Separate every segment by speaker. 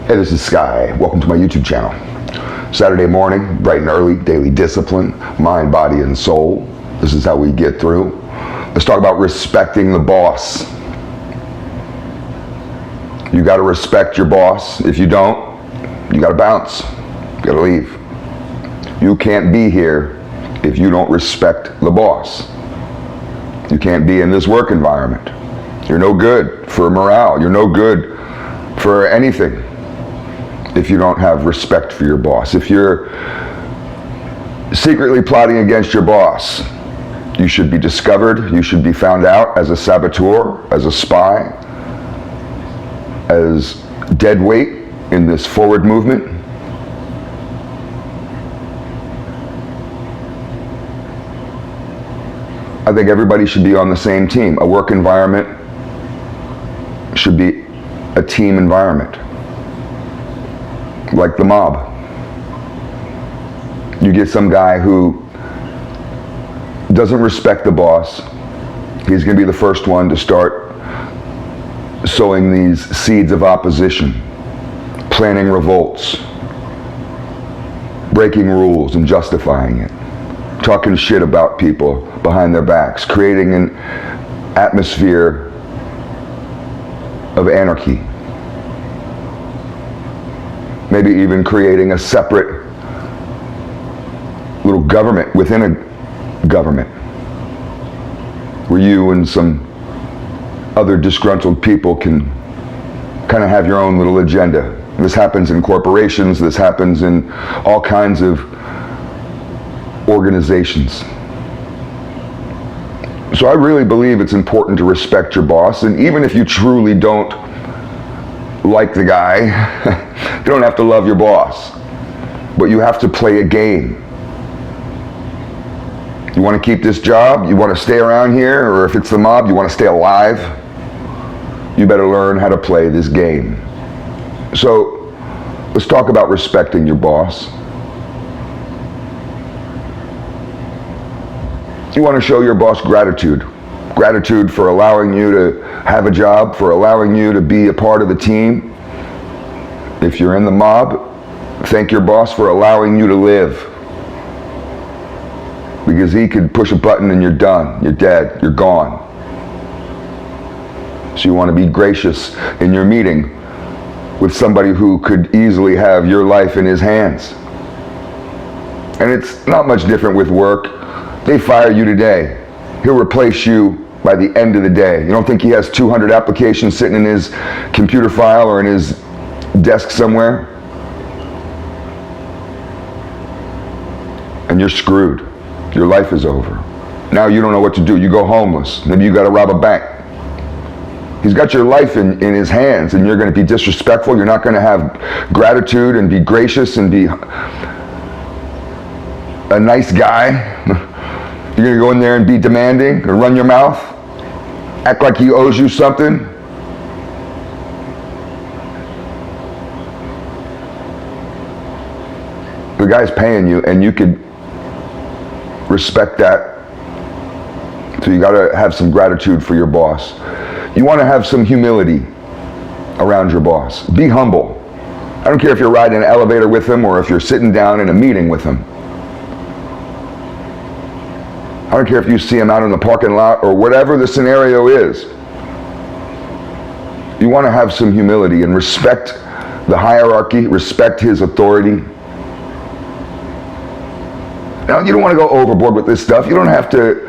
Speaker 1: Hey, this is Sky. Welcome to my YouTube channel. Saturday morning, bright and early, daily discipline, mind, body, and soul. This is how we get through. Let's talk about respecting the boss. You got to respect your boss. If you don't, you got to bounce. You got to leave. You can't be here if you don't respect the boss. You can't be in this work environment. You're no good for morale. You're no good for anything if you don't have respect for your boss. If you're secretly plotting against your boss, you should be discovered. You should be found out as a saboteur, as a spy, as dead weight in this forward movement. I think everybody should be on the same team. A work environment should be a team environment, like the mob. You get some guy who doesn't respect the boss. He's going to be the first one to start sowing these seeds of opposition, planning revolts, breaking rules and justifying it, talking shit about people behind their backs, creating an atmosphere of anarchy. Maybe even creating a separate little government within a government, where you and some other disgruntled people can kind of have your own little agenda. This happens in corporations, this happens in all kinds of organizations. So I really believe it's important to respect your boss, and even if you truly don't like the guy, you don't have to love your boss, but you have to play a game. You want to keep this job, you want to stay around here, or if it's the mob, you want to stay alive, you better learn how to play this game. So let's talk about respecting your boss. You want to show your boss gratitude. Gratitude for allowing you to have a job, for allowing you to be a part of the team. If you're in the mob, thank your boss for allowing you to live. Because he could push a button and you're done, you're dead, you're gone. So you want to be gracious in your meeting with somebody who could easily have your life in his hands. And it's not much different with work. They fire you today. He'll replace you by the end of the day. You don't think he has 200 applications sitting in his computer file or in his desk somewhere? And you're screwed. Your life is over. Now you don't know what to do. You go homeless. Maybe you got to rob a bank. He's got your life in his hands, and you're going to be disrespectful. You're not going to have gratitude and be gracious and be a nice guy. You're going to go in there and be demanding or run your mouth, act like he owes you something. The guy's paying you, and you could respect that. So you got to have some gratitude for your boss. You want to have some humility around your boss. Be humble. I don't care if you're riding an elevator with him or if you're sitting down in a meeting with him. I don't care if you see him out in the parking lot or whatever the scenario is. You want to have some humility and respect the hierarchy, respect his authority. Now, you don't want to go overboard with this stuff. You don't have to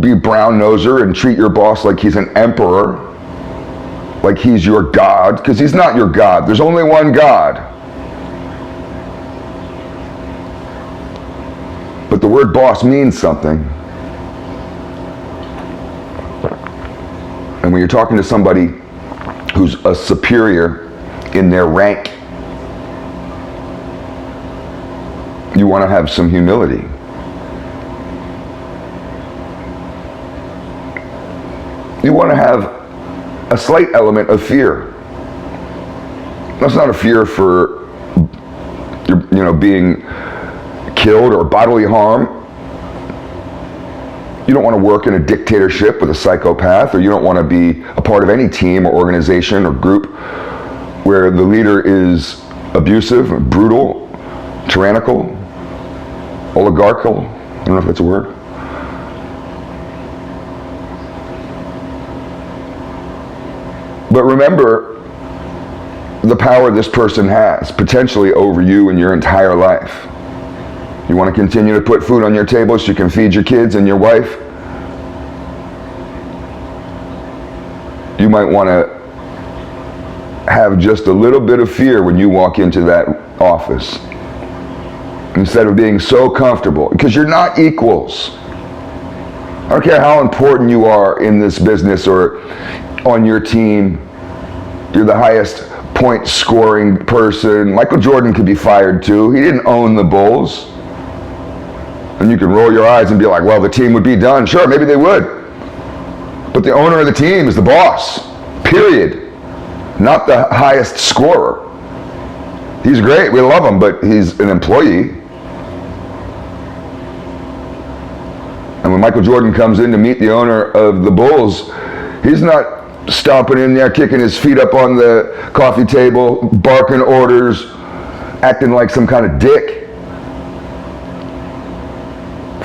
Speaker 1: be brown noser and treat your boss like he's an emperor, like he's your God, because he's not your God. There's only one God. But the word boss means something. And when you're talking to somebody who's a superior in their rank, you want to have some humility. You want to have a slight element of fear. That's not a fear for being killed or bodily harm. You don't want to work in a dictatorship with a psychopath, or you don't want to be a part of any team or organization or group where the leader is abusive, brutal, tyrannical, oligarchical, I don't know if that's a word. But remember the power this person has, potentially over you and your entire life. You want to continue to put food on your table so you can feed your kids and your wife? You might want to have just a little bit of fear when you walk into that office, instead of being so comfortable, because you're not equals. I don't care how important you are in this business or on your team. You're the highest point scoring person. Michael Jordan could be fired too. He didn't own the Bulls. And you can roll your eyes and be like, well, the team would be done. Sure, maybe they would. But the owner of the team is the boss, period. Not the highest scorer. He's great, we love him, but he's an employee. And when Michael Jordan comes in to meet the owner of the Bulls, he's not stomping in there, kicking his feet up on the coffee table, barking orders, acting like some kind of dick,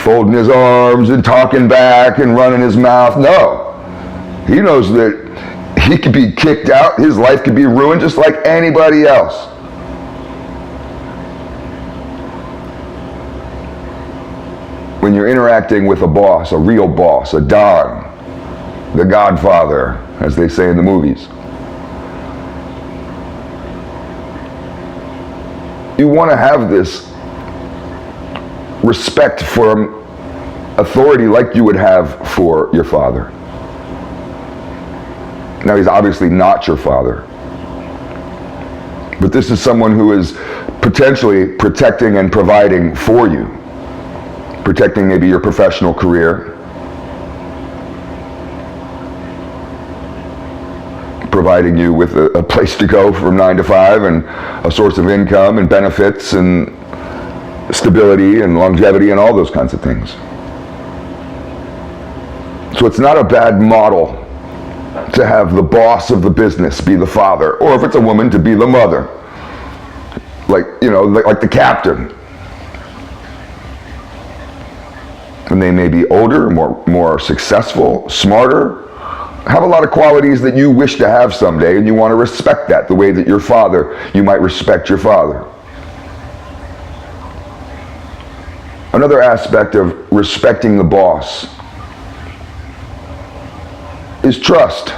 Speaker 1: folding his arms and talking back and running his mouth. No. He knows that he could be kicked out, his life could be ruined just like anybody else. When you're interacting with a boss, a real boss, a Don, the Godfather, as they say in the movies, you want to have this respect for authority like you would have for your father. Now, he's obviously not your father, but this is someone who is potentially protecting and providing for you, protecting maybe your professional career, providing you with a place to go from 9 to 5 and a source of income and benefits and stability and longevity and all those kinds of things. So it's not a bad model to have the boss of the business be the father, or if it's a woman, to be the mother, like, you know, like the captain. And they may be older, more successful, smarter, have a lot of qualities that you wish to have someday, and you want to respect that the way that your father, you might respect your father. Another aspect of respecting the boss is trust.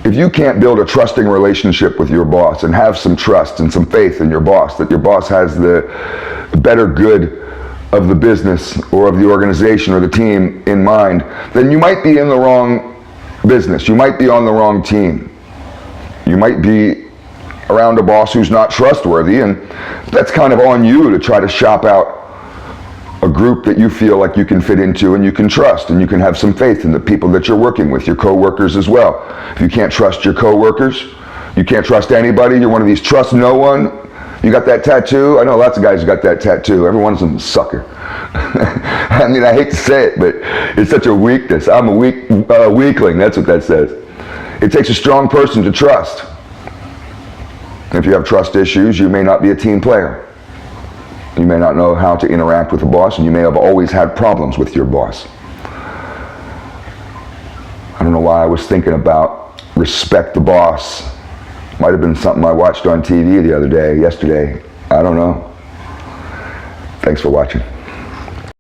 Speaker 1: If you can't build a trusting relationship with your boss and have some trust and some faith in your boss, that your boss has the better good of the business or of the organization or the team in mind, then you might be in the wrong business. You might be on the wrong team. You might be around a boss who's not trustworthy, and that's kind of on you to try to shop out a group that you feel like you can fit into and you can trust, and you can have some faith in the people that you're working with, your coworkers as well. If you can't trust your coworkers, you can't trust anybody, you're one of these trust no one. You got that tattoo? I know lots of guys who got that tattoo. Every one of them is a sucker. I mean, I hate to say it, but it's such a weakness. I'm a weakling, that's what that says. It takes a strong person to trust. If you have trust issues, you may not be a team player. You may not know how to interact with a boss, and you may have always had problems with your boss. I don't know why I was thinking about respect the boss. Might have been something I watched on TV yesterday. I don't know. Thanks for watching.